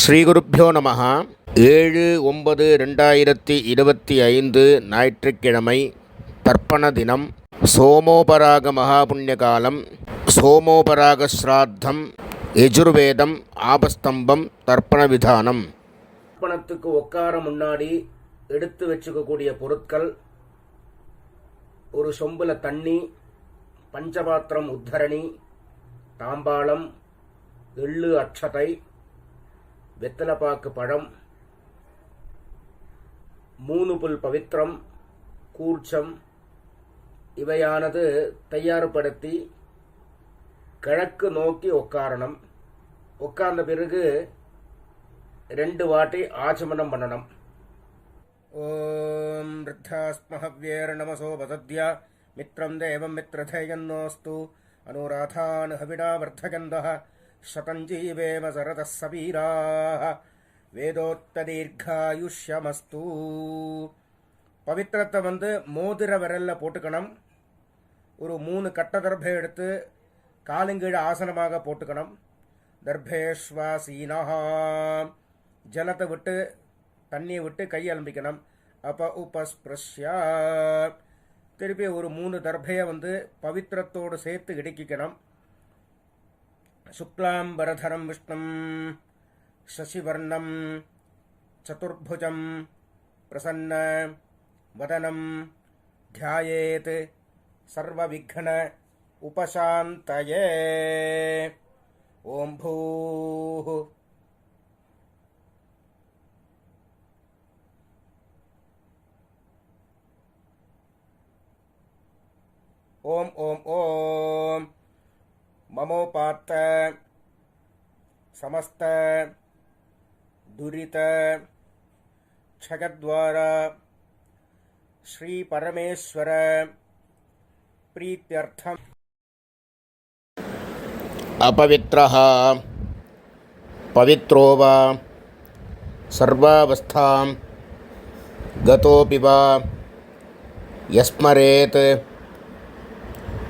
ஸ்ரீகுருப்போ நம. 7/9/2025 ஞாயிற்றுக்கிழமை. தர்ப்பண தினம். சோமோபராக மகாபுண்ணியகாலம். சோமோபராக ஸ்ராத்தம். யஜுர்வேதம். ஆபஸ்தம்பம். தர்ப்பண விதானம். தர்ப்பணத்துக்கு உட்கார முன்னாடி எடுத்து வச்சுக்கக்கூடிய பொருட்கள்: ஒரு சொம்புல தண்ணி, பஞ்சபாத்திரம் உத்தரணி, தாம்பாளம், எள்ளு அட்சதை, வெத்தலைப்பாக்கு பழம், 3 புல் பவித்திரம், கூர்ச்சம் இவையானது தயார்படுத்தி கிழக்கு நோக்கி உட்காரணும். உட்கார்ந்த பிறகு 2 வாட்டி ஆச்சமனம் பண்ணணும். ஓம் ருத்தாஸ்மஹவ்யேர் நமசோ வசத்யா மித்ரம் தேவம் மித்ரதேயன்னோஸ்து அனுராதான் ஹவிடா வர்த்தகந்தः சதஞ்சீவேம சரதः சபீராः வேதோத்ததீர்காயுஷ்யமஸ்து. பவித்திரத்தை மோதிர விரல்ல போட்டுக்கணும். ஒரு 3 கட்ட தர்பை எடுத்து காலுங்கீழ ஆசனமாக போட்டுக்கணும். தர்பேஸ்வாசீனா, ஜலத்தை விட்டு தண்ணியை விட்டு கை அலம்பிக்கணும். அப்ப உபஸ்பிரஷ்யா, திருப்பி ஒரு 3 தர்பையை பவித்திரத்தோடு சேர்த்து இடுக்கிக்கணும். சுக்லாம்பரதரம் விஷ்ணும் சசிவர்ணம் சதுர்புஜம் பிரசன்ன வதனம் தியாயேத் சர்வவிக்ன உபசாந்தயே. ஓம் பூः ஓம் ஓம் ஓம் மமோபாத்த சமஸ்த துரித க்ஷயத்வார ஸ்ரீ பரமேஸ்வர பிரீத்யர்த்தம். அபவித்ரஹ பவித்ரோ வா சர்வாவஸ்தாம் கதோபி வா யஸ்மரேத்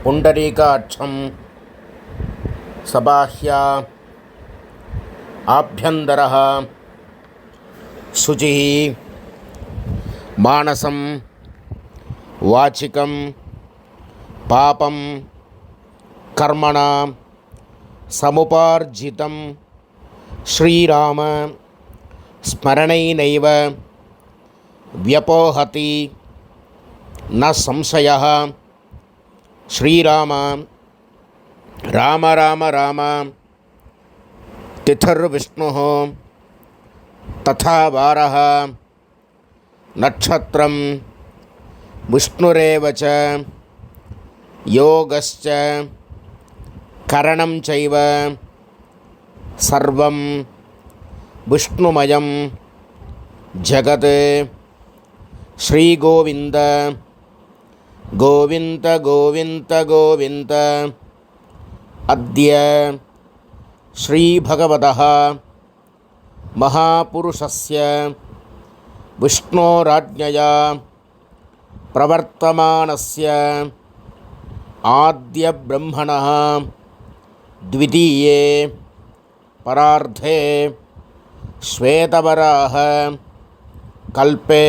புண்டரீகாட்சம் சபாஹ்யா ஆப்யந்தரஹ சுச்சிः மானசம் வாச்சிகம் பாபம் கர்மணா சமுபார்ஜிதம் ஸ்ரீராம ஸ்மரணைநைவ வ்யபோஹதி ந சம்சயः. ஸ்ரீராம ராம ராம ராம திதிர்விஷ்ணுः ததா வாரः நட்சத்திரம் விஷ்ணுரேவ ச யோகஸ்ச கரணம் சைவ சர்வம் விஷ்ணுமயம் ஜகத். ஸ்ரீகோவிந்த கோவிந்த கோவிந்த கோவிந்த. அத்ய ஸ்ரீபகவதः மகாபுருஷஸ்ய விஷ்ணோராஜ்ஞயா பிரவர்த்தமானஸ்ய ஆத்ய பிரம்மணः த்விதீயே பரார்த்தே ஸ்வேதவராஹ கல்பே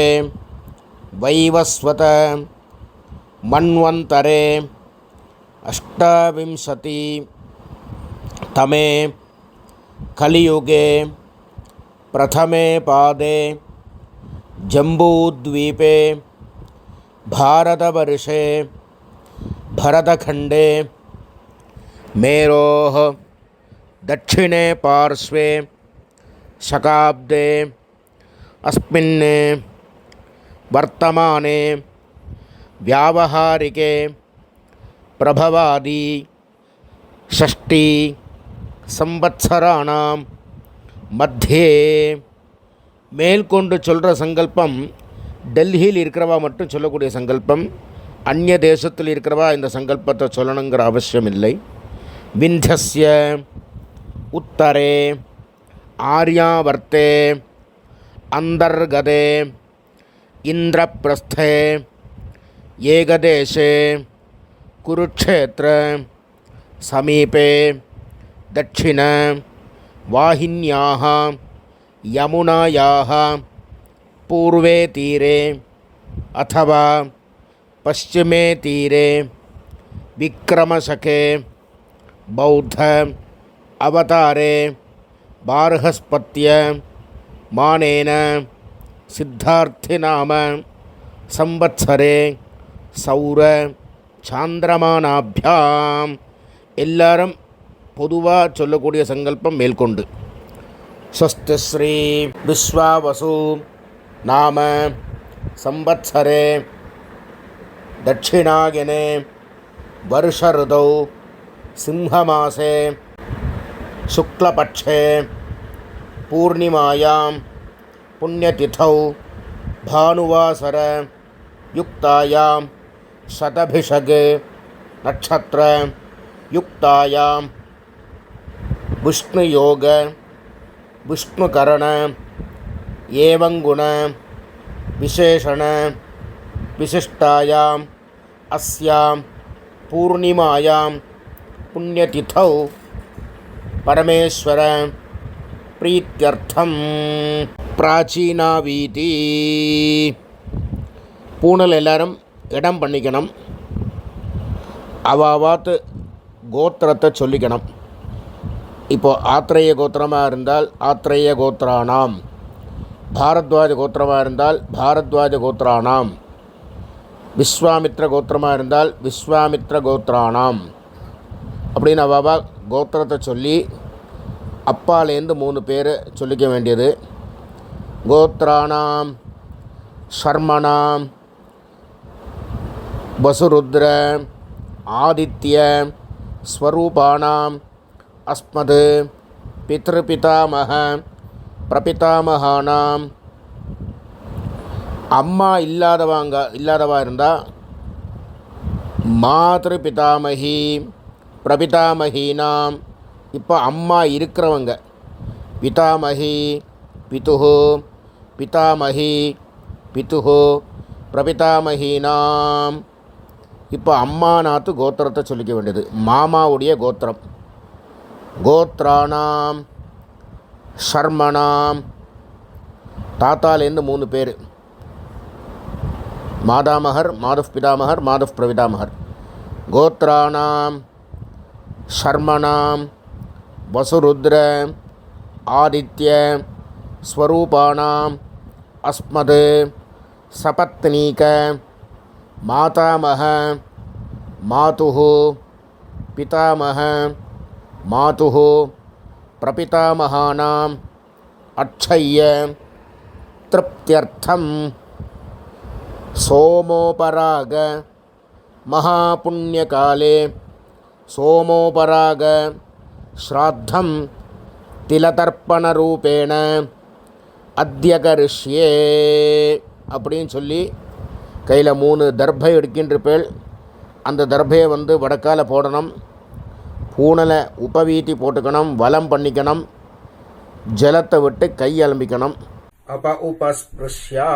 வைவஸ்வத மன்வந்தரே அஷ்டாவிம்சதி தமே கலியுகே பிரதமே பாதே ஜம்பூத்வீபே பாரதவர்ஷே பரதகண்டே மேரோः தட்சிணே பார்ஸ்வே சகாப்தே அஸ்மின் வர்த்தமானே வியாவஹாரிகே பிரபவாதி ஷஷ்டி சம்வத்சராணாம் மத்தியே. மேல்கொண்டு சொல்கிற சங்கல்பம் டெல்லியில் இருக்கிறவா மட்டும் சொல்லக்கூடிய சங்கல்பம். அந்நிய தேசத்தில் இருக்கிறவா இந்த சங்கல்பத்தை சொல்லணுங்கிற அவசியம் இல்லை. விந்தியஸ்ய உத்தரே ஆர்யாவர்த்தே அந்தர்கதே இந்திரபிரஸ்தே ஏகதேசே குருக்ஷேத்திர சமீபே தட்சிண வாஹின்யாः यमुनायाः पूर्वे तीरे अथवा पश्चिमे तीरे विक्रमशके बौद्ध अवतारे बार्हस्पत्य मानेन सिद्धार्थिनाम संवत्सरे सौर சாந்திரமானாபியாம் எல்லாரும் பொதுவாக சொல்லக்கூடிய சங்கல்பம் மேற்கொண்டு ஸ்வஸ்தி ஸ்ரீ விஸ்வாவசு நாம சம்பத்சரே தட்சிணாயனே வருஷ ருதௌ சிம்ஹமாசே சுக்லபக்ஷே பூர்ணிமாயாம் புண்ணியதிதௌ பானுவாசர யுக்தாயாம் शतभिषगे नक्षत्र युक्तायां विष्णुयोग विष्णुकरण एवंगुण विशेषण विशिष्टायां अस्यां पूर्णिमायां पुण्यतिथौ परमेश्वर प्रीत्यर्थं प्राचीनावीति பூனல் எல்லாரும் இடம் பண்ணிக்கணும். அவாவாத்து கோத்திரத்தை சொல்லிக்கணும். இப்போது ஆத்ரேய கோத்திரமாக இருந்தால் ஆத்ரேய கோத்திரானாம், பாரத்வாஜ கோத்திரமாக இருந்தால் பாரத்வாஜ கோத்திரானாம், விஸ்வாமித்ர கோத்திரமாக இருந்தால் விஸ்வாமித்ர கோத்திரானாம் அப்படின்னு அவாவா கோத்திரத்தை சொல்லி அப்பாலேருந்து 3 பேர் சொல்லிக்க வேண்டியது. கோத்திரானாம் சர்மணாம் வசுருத்ர ஆதித்ய ஸ்வரூபானாம் அஸ்மத் பித்ருபிதாமக பிரபிதாமகானாம். அம்மா இல்லாதவா இருந்தால் மாத்ரு பிதாமகி பிரபிதாமகீனாம். இப்போ அம்மா இருக்கிறவங்க பிதாமகி பிதுஹு பிதாமகி பிதுஹு பிரபிதாமகீனாம். இப்போ அம்மா நாத்து கோத்திரத்தை சொல்லிக்க வேண்டியது. மாமாவுடைய கோத்திரம். கோத்ரானாம் ஷர்மணாம் தாத்தாலேருந்து 3 பேர், மாதாமகர் மாதுப் பிதாமகர் மாதுப் பிரபிதாமகர். கோத்ரானாம் ஷர்மணாம் வசுருத்ர ஆதித்ய ஸ்வரூபானாம் அஸ்மத் சபத்னீக மாதாமக மாதுஹு பிதாமக மாதுஹு பிரபிதாமகானாம் அட்சய்ய திருப்தியர்த்தம் சோமோபராக மகாபுண்ணியகாலே சோமோபராக ஸ்ராத்தம் திலதர்ப்பணரூபேண அத்யகரிஷ்யே அப்படின்னு சொல்லி கையில் 3 தர்பை எடுக்கின்றப்பேள். அந்த தர்பையை வடக்கால போடணும். பூனலை உபவீதி போட்டுக்கணும், வலம் பண்ணிக்கணும், ஜலத்தை விட்டு கை அலம்பிக்கணும். உபஸ்பிருஷ்யா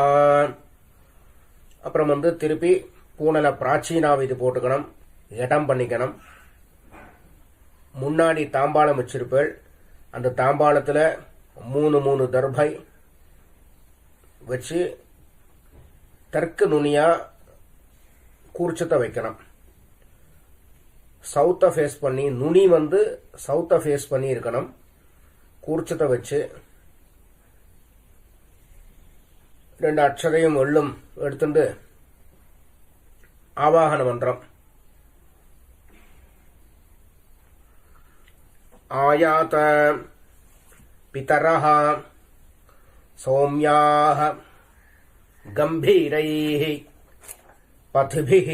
அப்புறம் திருப்பி பூனலை பிராச்சீனாவீதி போட்டுக்கணும், இடம் பண்ணிக்கணும். முன்னாடி தாம்பாளம் வச்சிருப்பேள். அந்த தாம்பாளத்தில் 3 தர்பை வச்சு தெற்கு நுனியாக கூர்ச்சத்தை வைக்கணும். சவுத்தை ஃபேஸ் பண்ணி, நுனி சவுத்தை ஃபேஸ் பண்ணி இருக்கணும். கூர்ச்சத்தை வச்சு 2 அட்சரையும் எள்ளும் எடுத்துட்டு ஆவாகன மந்திரம் ஆயாத பிதரஹ சௌம்யாஹ கம்பீரைஹ பத்பிஹ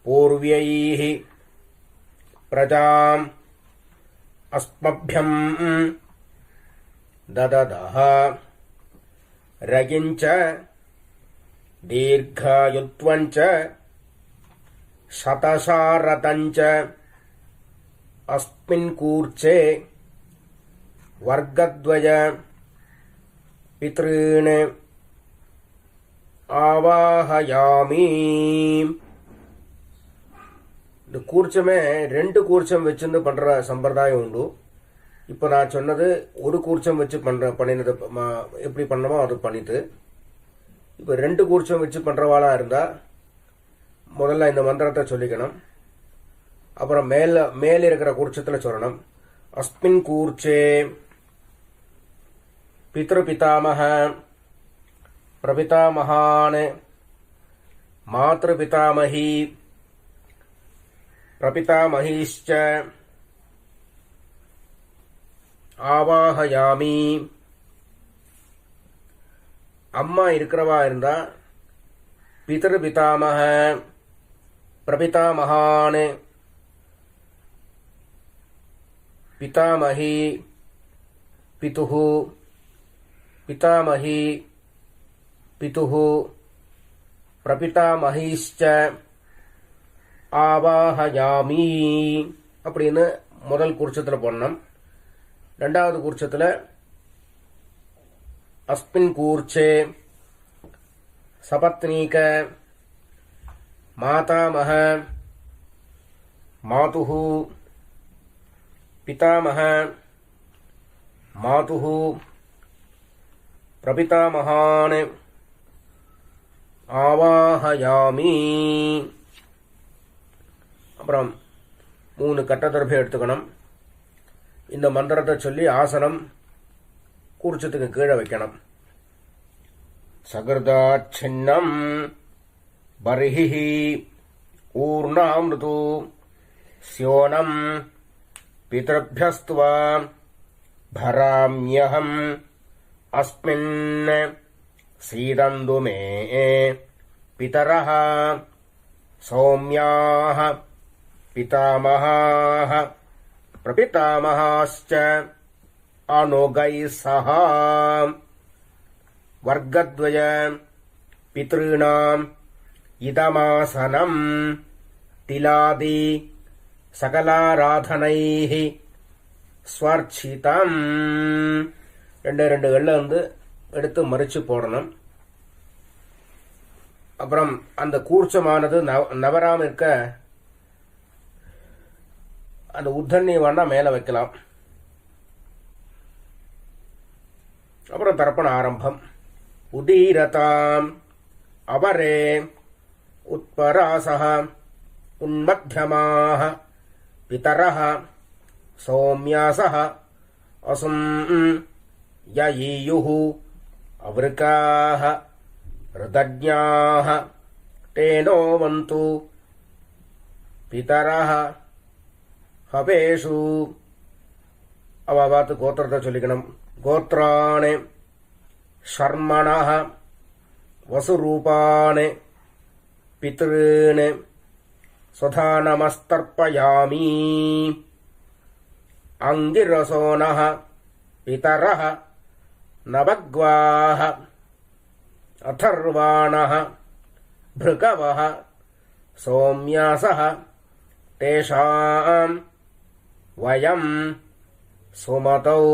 பூர்வ்யைஹ பிரஜாம் அஸ்மப்யம் தததஹ ரகிஞ்ச தீர்காயுத்வஞ்ச சதசாரதஞ்ச அஸ்மின் கூர்ச்சே வர்க்கத்வய பித்ருன் ஆவாஹயாமி. இந்த கூர்ச்சமே 2 கூர்ச்சம் வச்சுருந்து பண்ற சம்பிரதாயம் உண்டு. இப்போ நான் சொன்னது ஒரு கூர்ச்சம் வச்சு பண்ணினது எப்படி பண்ணமோ அது பண்ணிட்டு, இப்போ 2 கூர்ச்சம் வச்சு பண்ணுறவாளா இருந்தால் முதல்ல இந்த மந்திரத்தை சொல்லிக்கணும். அப்புறம் மேலே இருக்கிற கூர்ச்சத்தில் சொல்லணும். அஸ்மின் கூர்ச்சே பித்ருபிதாமக பிரபிதாமகான் மாத்ருபிதாமகி பிரபிதாமகிஷ்ச ஆவாஹயாமி. அம்மா இருக்கிறவா இருந்தா பிதர்பிதாமக பிரபிதாமகான் பிதாமகி பிதுஹு பிதாமகி பிதுஹு பிரபிதாமகிஷ்ச ஆவாஹயாமி அப்படின்னு முதல் கூர்ச்சத்தில் போடணும். 2வது கூர்ச்சத்தில் அஸ்மின் கூர்ச்சே சபத்னீக மாதாமக மாதுஹு பிதாமக மாதுஹு பிரபிதாமகான் ஆவாஹயாமி. அப்புறம் 3 கட்டத்தரப்பை எடுத்துக்கணும். இந்த மந்திரத்தை சொல்லி ஆசனம் கூர்ச்சத்துக்கு கீழே வைக்கணும். சகிருதாச்சின்னம் பர்ஹி ஊர்ணாமிருது ஸ்யோனம் பிதர்பியஸ்துவா பராம்யஹம் அஸ்மின் சீதந்து மே பிதரஹ சௌம்யாஹ பிதாமஹாஹ பிரபிதாமஹாஸ்ச அனுகைः சஹ வர்க்கத்வய பித்ருணாம் இதமாசனம் திலாதி சகலாராதனைः ஸ்வர்ச்சிதம். 2 வெள்ளை எடுத்து மறிச்சு போடணும். அப்புறம் அந்த கூர்ச்சமானது நவராம இருக்க அந்த உத்தண்ணி வேணா மேல வைக்கலாம். அப்புறம் தர்ப்பண ஆரம்பம். உதீரதாம் அவரே உத்பராசஹ உன்மத்யமாஹ பிதரஹ சௌம்யாசஹ அசும் யயீயுஹு அவ்ருகாஹ ருதஜ்ஞாஹ தேனோவந்து பிதரஹ ஹவேஷு. அவ பார்த்து கோத்திரத்தை சொல்லிக்கணும். கோத்ராணி ஷர்மணஹ வசுரூபாணி பித்ருணி சுதானமஸ்தர்ப்பயாமி. அங்கிரசோனஹ பிதரஹ நபக்வாஹ அதர்வாணஹ பிருகவஹ சௌம்யாசஹ தேஷாம் வயம் சுமதௌ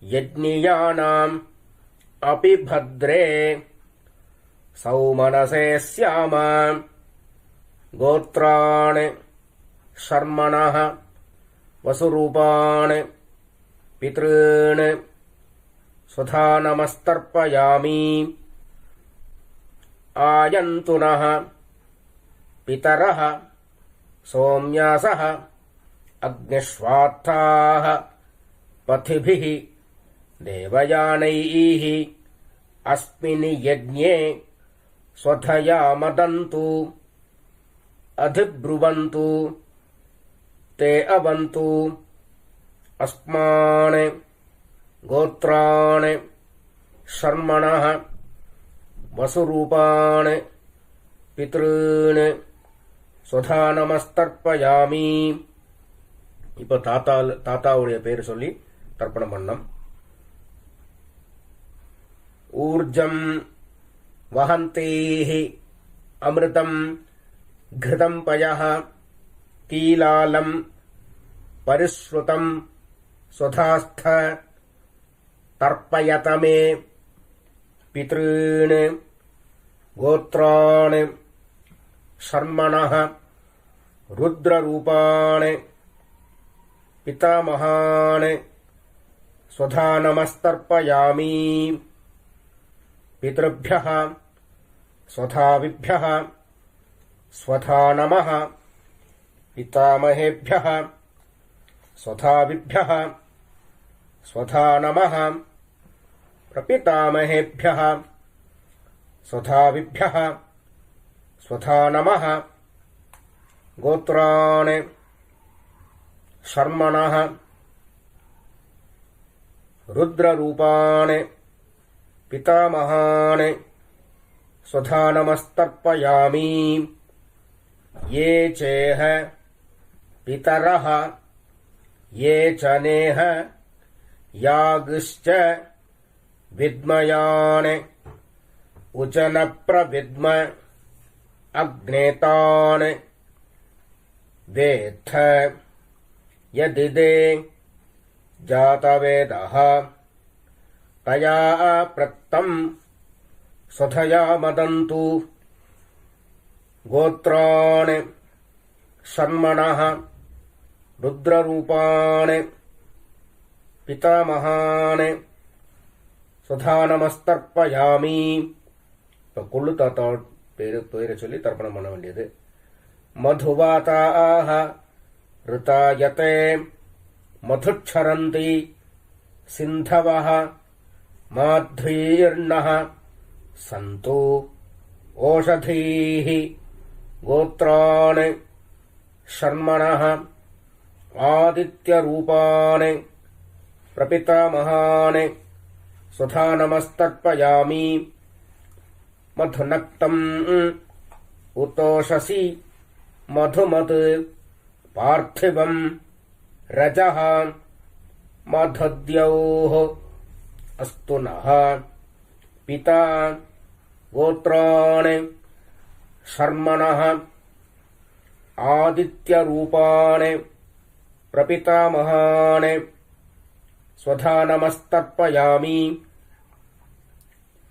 யஜ்ஞியானாம் அபி பத்ரே சௌமனசே ஸ்யாம. கோத்ராணி ஷர்மணஹ வசுரூபாணி பித்ருணி சுதானமஸ்தர்ப்பயாமி. ஆயந்துனஹ பிதரஹ சௌம்யாசஹ அக்னிஷ்வாத்தாஹ பதிபிஹ தேவயானைः அஸ்மின் யஜ்ஞே ஸ்வதயா மதந்து அதிப்ருவந்து தே அவந்து அஸ்மான் கோத்ராணி ஷர்மணஹ வசுரூபாணி பித்ருணி சுதானமஸ்தர்ப்பயாமி. இப்போ தாத்தாவுடைய பேர் சொல்லி தர்ப்பணம் பண்ணம். ஊர்ஜம் வஹந்தேஹி அமிர்தம் घृतं पयः कीलालं परिश्रुतं स्वधास्थ तर्पयत मे पितॄन् गोत्रान् शर्मणः रुद्ररूपान् पितामहान् स्वधा नमस्तर्पयामि पितृभ्यः स्वधाविभ्यः स्वधा नमः पितामहेभ्यः स्वधाविभ्यः स्वधा नमः प्रपितामहेभ्यः स्वधाविभ्यः स्वधा नमः गोत्राणि शर्मणः रुद्ररूपाणि पितामहानि स्वधा नमस्तर्पयामि ये चेह पितरः ये च नेह यागश्च विद्मयान् उचनप्रविद्म अग्नेतान् वेत्थ यदिदे जातवेदः तया प्रत्तं स्वधया मदन्तु गोत्राणि शर्मणः रुद्ररूपाणि पितामहानि स्वधा नमस्तर्पयामि. இப்போ கொள்ளு தாத்தா பேரை சொல்லி தர்ப்பணம் பண்ண வேண்டியது. மதுவாதாக ऋतायते मधुच्छरन्ति सिन्धवः माध्वीर्णः सन्तु ओषधीः गोत्राणि शर्मणः आदित्यरूपाणि प्रपितामहानि स्वधा नमस्तर्पयामि. मधुनक्तम् उतोषसि मधुमत् पार्थिवं रजः मधुद्यौः अस्तु नः पिता गोत्राणि शर्मणः आदित्यरूपाणि प्रपितामहानि स्वधा नमस्तर्पयामि.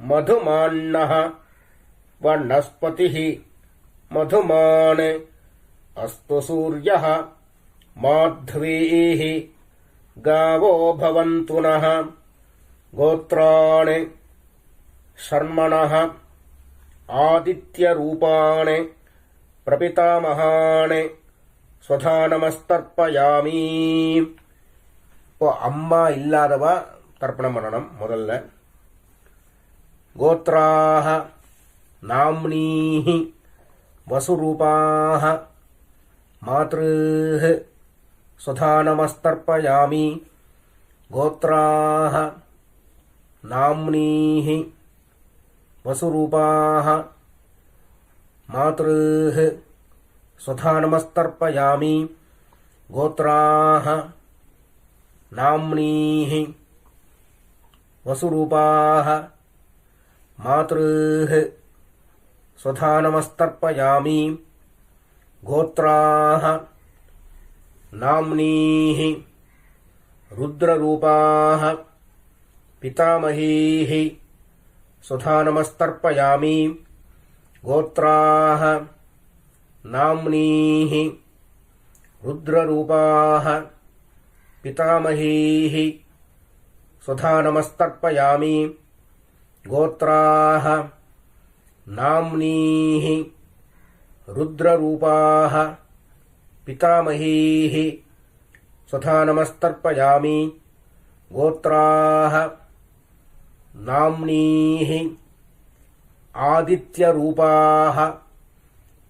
मधुमान्नः वनस्पतिः मधुमान् अस्तु सूर्यः माध्वीः गावो भवन्तु नः गोत्राणि शर्मणः आदित्यरूपाणि प्रपितामहानि स्वधा नमस्तर्पयामि. இப்போ அம்மா இல்லாதவா தர்ப்பணம் பண்ணணும். முதல்ல கோத்ராः नाम्नीः वसुरूपाः मातृः स्वधा नमस्तर्पयामि. गोत्राः नाम्नीः वसुरूपाः मातृः स्वधा नमस्तर्पयामि. गोत्राः नाम्नीः वसुरूपाः मातृः स्वधा नमस्तर्पयामि. गोत्राः नाम्नीः रुद्ररूपाः पितामहीः स्वधा नमस्तर्पयामि. गोत्राः नाम्नीः रुद्ररूपाः पितामहीः स्वधा नमस्तर्पयामि. गोत्राः नाम्नीः रुद्ररूपाः पितामहीः स्वधा नमस्तर्पयामि. गोत्राः नाम्नीः आदित्यरूपाः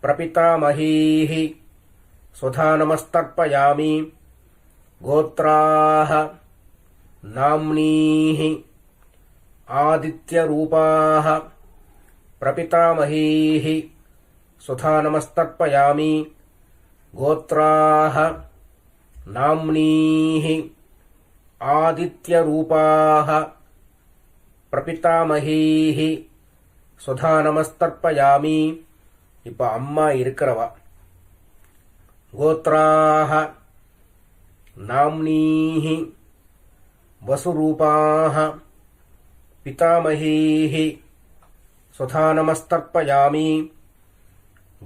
प्रपितामहीः स्वधा नमस्तर्पयामि. गोत्राः नाम्नीः आदित्यरूपाः प्रपितामहीः स्वधा नमस्तर्पयामि. गोत्राः नाम्नीः आदित्यरूपाः प्रपितामहीः स्वधा नमस्तर्पयामि. இப்போ அம்மா இருக்கிறவா गोत्राः नाम्नीः वसुरूपाः पितामहीः स्वधा नमस्तर्पयामि.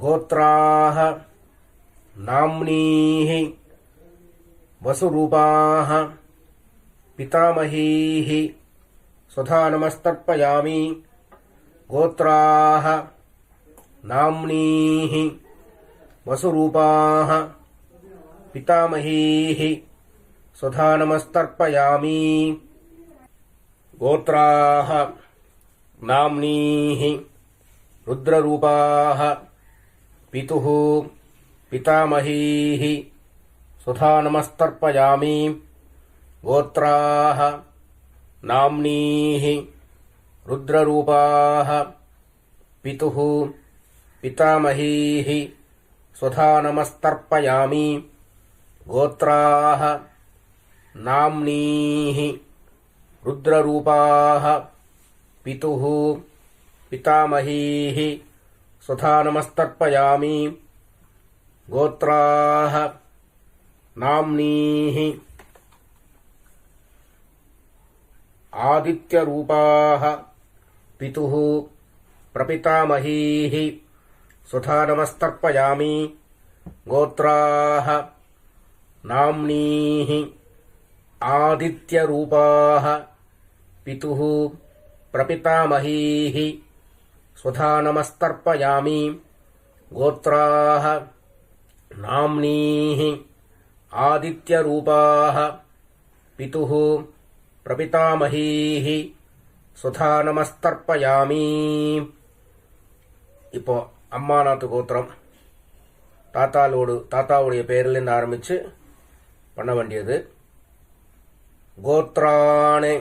गोत्राः नाम्नीः वसुरूपाः पितामहीः स्वधा नमस्तर्पयामि गोत्राः नाम्नीः वसुरूपाः पितामहीः स्वधा नमस्तर्पयामि गोत्राः नाम्नीः रुद्ररूपाः पितुः पितामहीः स्वधा नमस्तर्पयामि गोत्राः नाम्नीः रुद्ररूपाः पितुः पितामहीः स्वधा नमस्तर्पयामि गोत्राः नाम्नीः रुद्ररूपाः पितुः पितामहीः स्वधा नमस्तर्पयामि गोत्राः नाम्नीः आदित्यरूपाः पितुः प्रपितामहीः स्वधा नमस्तर्पयामि गोत्राः नाम्नीः आदित्यरूपाः पितुः प्रपितामहीः स्वधा नमस्तर्पयामि गोत्राः नाम्नीः आदित्यरूपाः पितुः பிரபிதாமஹீஹி சுதா நமஸ்தர்ப்பயாமி. இப்போ அம்மாநாத்து கோத்திரம் தாத்தாவுடைய பேரிலிருந்து ஆரம்பித்து பண்ண வேண்டியது. கோத்ராணே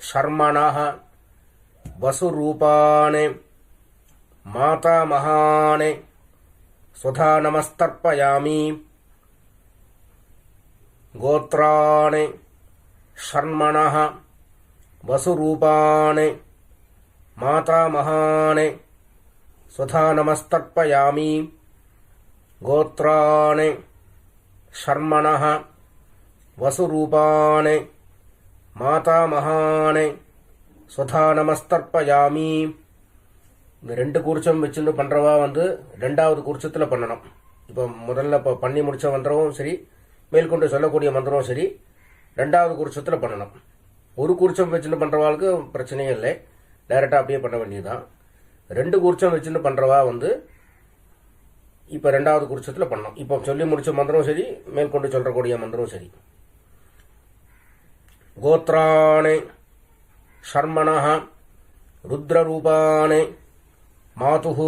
ஷர்மணः வசுரூபாணே மாதாமஹானே சுதா நமஸ்தர்ப்பயாமி. கோத்ராணே ஷர்மணः வசுரூபாணே மாதாமஹானே சுதா நமஸ்தர்ப்பயாமி. கோத்ராணே ஷர்மணः வசுரூபாணே மாதாமஹானே சுதா நமஸ்தர்ப்பயாமி. இந்த ரெண்டு கூர்ச்சம் வச்சுட்டு பண்ணுறவா ரெண்டாவது கூர்ச்சத்தில் பண்ணணும். இப்போ முதல்ல இப்போ பண்ணி முடித்த மந்திரமும் சரி, மேற்கொண்டு சொல்லக்கூடிய மந்திரமும் சரி, ரெண்டாவது கூர்ச்சத்தில் பண்ணணும். ஒரு கூர்ச்சம் வச்சுட்டு பண்ணுறவாளுக்கு பிரச்சனையே இல்லை, டைரெக்டாக அப்படியே பண்ண வேண்டியதுதான். ரெண்டு கூர்ச்சம் வச்சுட்டு பண்ணுறவா இப்போ ரெண்டாவது கூர்ச்சத்தில் பண்ணணும். இப்போ சொல்லி முடித்த மந்திரம் சரி, மேற்கொண்டு சொல்லக்கூடிய மந்திரம் சரி. கோத்ராணே ஷர்மணः ருத்ரரூபாணே மாதுः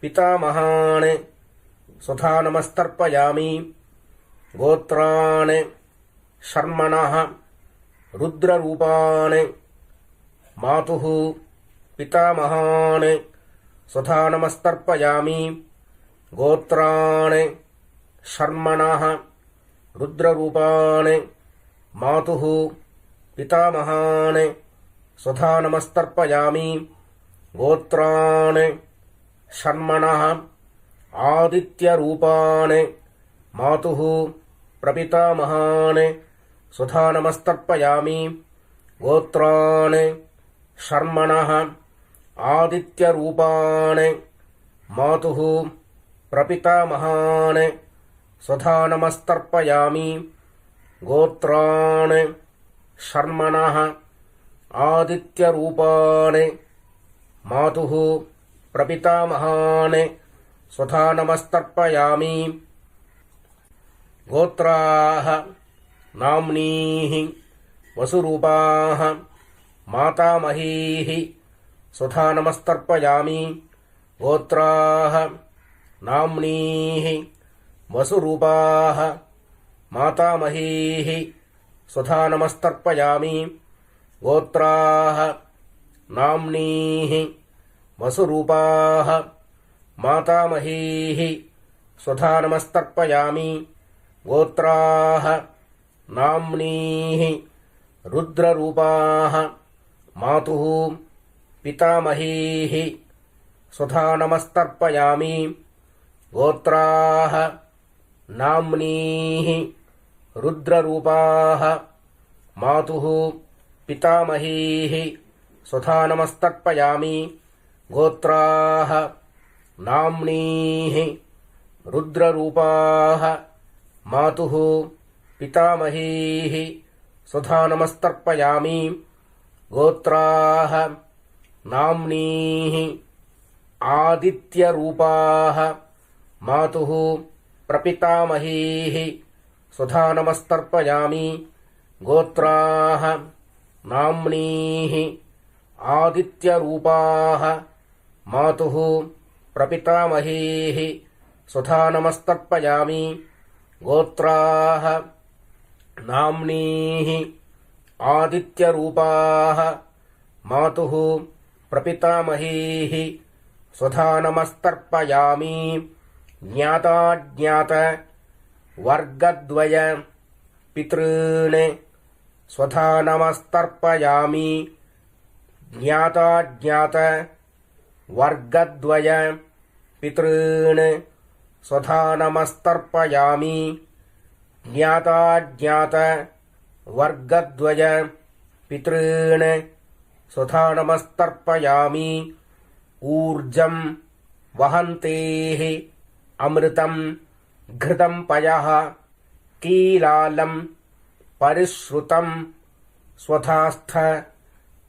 பிதாமஹானே சுதா நமஸ்தர்ப்பயாமி. கோத்ராணே ஷர்மணः ருத்ரரூபாணே மாதுः பிதாமஹானே சுதா நமஸ்தர்ப்பயாமி. கோத்ராணே ஷர்மணः ருத்ரரூபாணே மாதுः பிதாமஹானே சுதா நமஸ்தர்ப்பயாமி. கோத்ராணே ஷர்மணः ஆதித்யரூபாணே மாதுः பிரபிதாமஹானே சுதா நமஸ்தர்ப்பயாமி. கோத்ராணே ஷர்மணः ஆதித்யரூபாணே மாதுः பிரபிதாமஹானே சுதா நமஸ்தர்ப்பயாமி. கோத்ராணே ஷர்மணः ஆதித்யரூபாணே மாதுः பிரபிதாமஹானே சுதா நமஸ்தர்ப்பயாமி. கோத்ராः நாம்னீः வசுரூபாः மாதாமஹீः சுதா நமஸ்தர்ப்பயாமி. கோத்ராः நாம்னீः வசுரூபாः மாதாமஹீः சுதா நமஸ்தர்ப்பயாமி. கோத்ராः நாம்னீः வசுரூபாः மாதாமஹீः சுதா நமஸ்தர்ப்பயாமி. கோத்ராः நாம்னீः ருத்ரரூபாः மாதுः பிதாமஹீः சுதா நமஸ்தர்ப்பயாமி. கோத்ராः நாம்னீः ருத்ரரூபாः மாதுः பிதாமஹீः சுதா நமஸ்தர்ப்பயாமி. கோத்ராः நாம்னீः ருத்ரரூபாः மாதுः பிதாமஹீः சுதானமஸ்தர்ப்பயாமி கோத்ராः நாம்னீः ஆதித்யரூபாः மாதுः பிரபிதாமகீः சுதானமஸ்தர்ப்பயாமி கோத்ராः நாம்னீः ஆதித்யரூபாः மாதுः பிரபிதாமகீः சுதானமஸ்தர்ப்பயாமி கோத்ராः நாம்னீः ஆதித்யரூபாः மாதுः பிரபிதாமகீः சுதானமஸ்தர்ப்பயாமி ஞாதாஜ்ஞாத வர்க்கத்வய பித்ருன் ஸ்வதானமஸ்தர்ப்பயாமி ஞாதாஜ்ஞாத வர்க்கத்வய பித்ருன் ஸ்வதானமஸ்தர்ப்பயாமி ஞாதாஜ்ஞாத வர்க்கத்வய பித்ருன் ஸ்வதானமஸ்தர்ப்பயாமி ஊர்ஜம் வஹந்தேः அமிர்தம் घृतं पयः कीलालं परिश्रुतं स्वधास्थ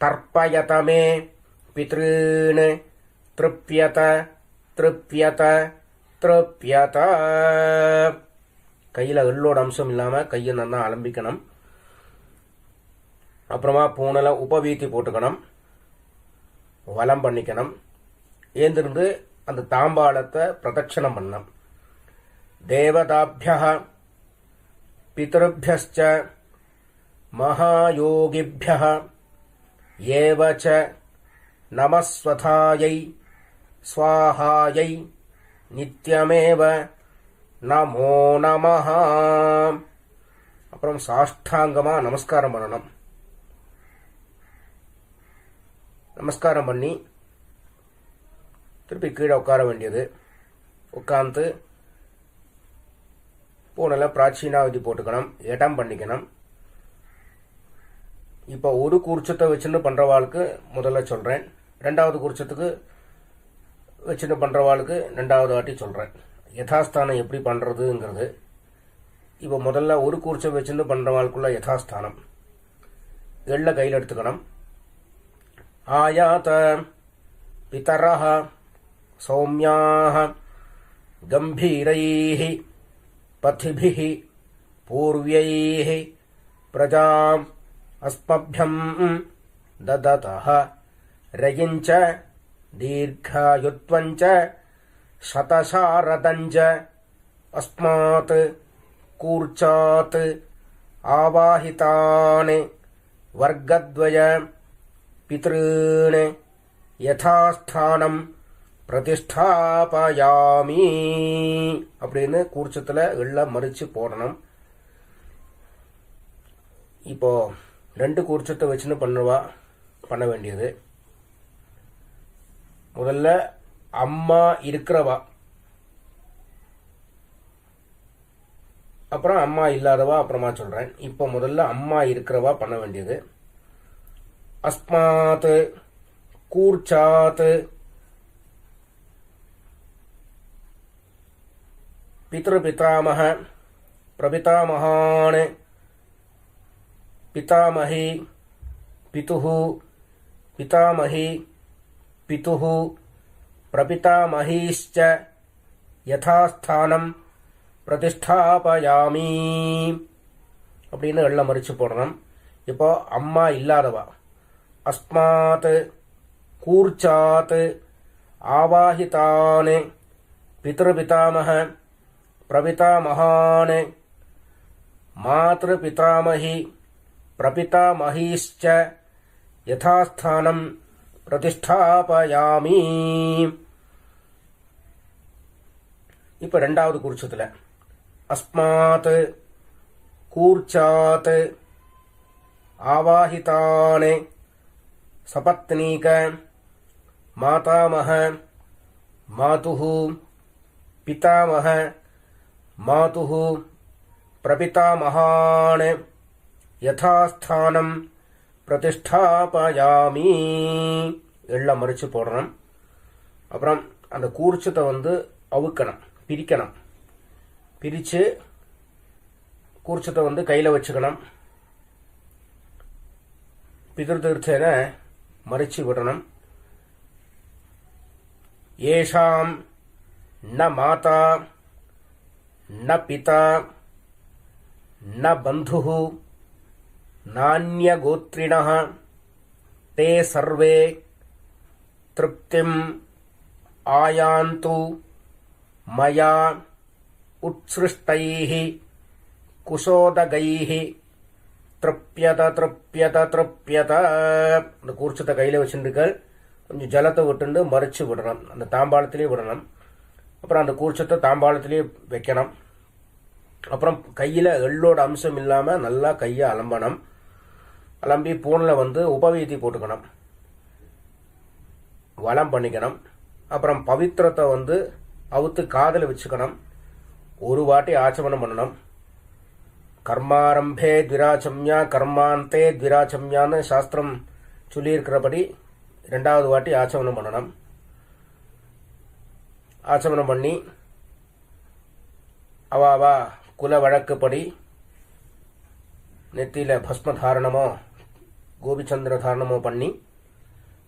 तर्पयत मे पितॄन् तृप्यत तृप्यत तृप्यत கையில் எள்ளோட அம்சம் இல்லாமல் கையை நல்லா அலம்பிக்கணும். அப்புறமா பூனலை உபவீத்தி போட்டுக்கணும், வலம் பண்ணிக்கணும். ஏந்திருந்து அந்த தாம்பாளத்தை பிரதட்சணம் பண்ணணும். தேவதாभ्यः பித்ருभ्यश्च மகாயோகிभ्यः ஏவ ச நமஸ்வதாயை ஸ்வாஹாயை நித்யமேவ நமோ நமஹ. அப்புறம் சாஷ்டாங்கமா நமஸ்காரம் பண்ணணும். நமஸ்காரம் பண்ணி திருப்பி கீழே உட்கார வேண்டியது. உட்காந்து பூனல பிராச்சீனாவதி போட்டுக்கணும், இடம் பண்ணிக்கணும். இப்போ ஒரு கூர்ச்சத்தை வச்சுன்னு பண்ணுறவாளுக்கு முதல்ல சொல்கிறேன், ரெண்டாவது கூர்ச்சத்துக்கு வச்சுன்னு பண்ணுறவாளுக்கு ரெண்டாவது வாட்டி சொல்கிறேன். யதாஸ்தானம் எப்படி பண்ணுறதுங்கிறது. இப்போ முதல்ல ஒரு கூர்ச்சை வச்சுன்னு பண்ணுறவாளுக்குள்ள யதாஸ்தானம். எள்ள கையில் எடுத்துக்கணும். ஆயாத பிதரஹ சௌமியாஹ கம்பீரைஹ पथिभिः पूर्व्यैः प्रजाम् अस्मभ्यम् ददतः रयिञ्च दीर्घायुत्वञ्च शतशारदञ्च अस्मात् कूर्चात् आवाहितान् वर्गद्वय पितॄन् यथास्थानम् பிரதிஷ்டாபயாமி அப்படின்னு கூர்ச்சத்தில் எல்லாம் மறித்து போடணும். இப்போ ரெண்டு கூர்ச்சத்தை வச்சுன்னு பண்ண வேண்டியது. முதல்ல அம்மா இருக்கிறவா, அப்புறம் அம்மா இல்லாதவா அப்புறமா சொல்றேன். இப்போ முதல்ல அம்மா இருக்கிறவா பண்ண வேண்டியது. அஸ்மாத் கூர்ச்சாத் पितृपितामह प्रपितामहान् पितामही पितुः पितामही पितुः प्रपितामहीश्च यथास्थानं प्रतिष्ठापयामि அப்படின்னு எல்லாம் மறிச்சு போடணும். இப்போ அம்மா இல்லாதவா அஸ்மாத் கூர்ச்சாத் ஆவாஹிதாन् पितृपितामह प्रपितामहान् मातृपितामही प्रपितामहीश्च यथास्थानं प्रतिष्ठापयामि. இப்போ ரெண்டாவது கூர்ச்சத்தில் அஸ்மாத் கூர்ச்சாத் ஆவாஹிதாन् சபத்னீக மாதாமஹ மாதுः पितामह मातुः प्रपितामहान् यथास्थानं प्रतिष्ठापयामि எல்லாம் மறிச்சு போடணும். அப்புறம் அந்த கூர்ச்சத்தை அவுக்கணும், பிரிக்கணும். பிரித்து கூர்ச்சத்தை கையில் வச்சுக்கணும். பிதிருதீர்த்தேன மறிச்சு விடணும். ஏஷாம் ந மாதா ந பிதா ந பந்துः நான்யகோத்ரிணः தே சர்வே திருப்திம் ஆயாந்து மயா உத்ஸ்ருஷ்டைः குசோதகைः திருப்யத திருப்யத திருப்யத. அந்த கூர்ச்சத்தை கையில் வச்சுருக்கள். கொஞ்சம் ஜலத்தை விட்டுண்டு மறிச்சு விடணும். அந்த தாம்பாளத்திலே விடணும். அப்புறம் அந்த கூர்ச்சத்தை தாம்பாளத்திலே வைக்கணும். அப்புறம் கையில் எள்ளோட அம்சம் இல்லாமல் நல்லா கையை அலம்பணும். அலம்பி பூனில் உபவீதி போட்டுக்கணும், வளம் பண்ணிக்கணும். அப்புறம் பவித்திரத்தை அவுத்து காதில் வச்சுக்கணும். ஒரு வாட்டி ஆச்சமனம் பண்ணணும். கர்மாரம்பே த்விராச்சம்யா கர்மாந்தே த்விராச்சம்யான்னு சாஸ்திரம் சொல்லியிருக்கிறபடி 2வது வாட்டி ஆச்சமனம் பண்ணணும். ஆச்சமனம் பண்ணி அவாவா குல வழக்குப்படி நெத்தியில் பஸ்ம தாரணமோ கோபிச்சந்திர தாரணமோ பண்ணி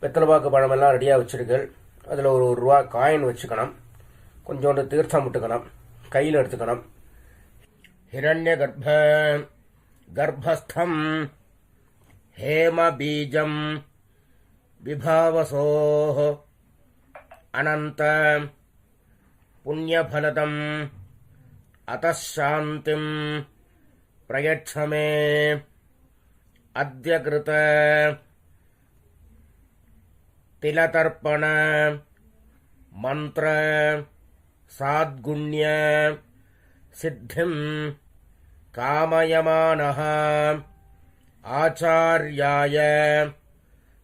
வெத்தலைப்பாக்கு பழமெல்லாம் ரெடியாக வச்சுருக்கள். அதில் ஒரு ரூபா காயின் வச்சுக்கணும். கொஞ்சோண்டு தீர்த்தம் விட்டுக்கணும். கையில் எடுத்துக்கணும். ஹிரண்ய கர்ப்பஸ்தம் ஹேம பீஜம் விபாவசோ அனந்த புண்ணியபலதம் அதாந்திம் பிரயட்சமே அத்ய கிருத திலதர்ப்பண மந்திர சாத்குண்ய சித்திம் காமயமானஹ ஆச்சார்யாய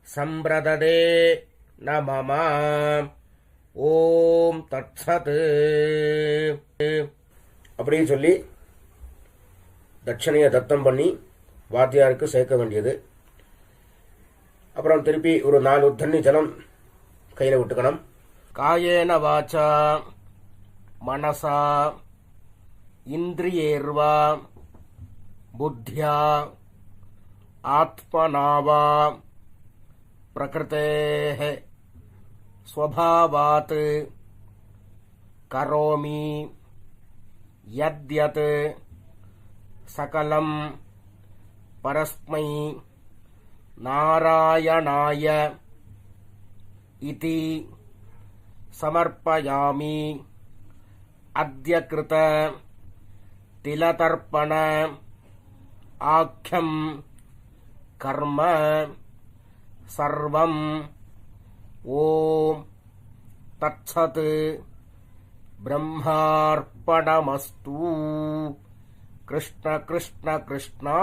சம்பிரததே நமம. ஓம் தத்சத். அப்படின்னு சொல்லி தட்சணையை தத்தம் பண்ணி வாத்தியாருக்கு சேர்க்க வேண்டியது. அப்புறம் திருப்பி ஒரு 4 தண்ணி ஜலம் கையில் விட்டுக்கணும். காயேன வாச்சா மனசா இந்திரியேர்வா புத்தியா ஆத்மனாவா பிரகிருதேஹ ஸ்வபாவாத் கரோமி யத்யத் சகலம் பரஸ்மை நாராயணாய இதி சமர்ப்பயாமி. அத்ய கிருத திலதர்ப்பண ஆக்யம் கர்ம சர்வம். ஓம் தத்சத். பிரம்மார்ப்பணமஸ்து. கிருஷ்ண கிருஷ்ண கிருஷ்ணா.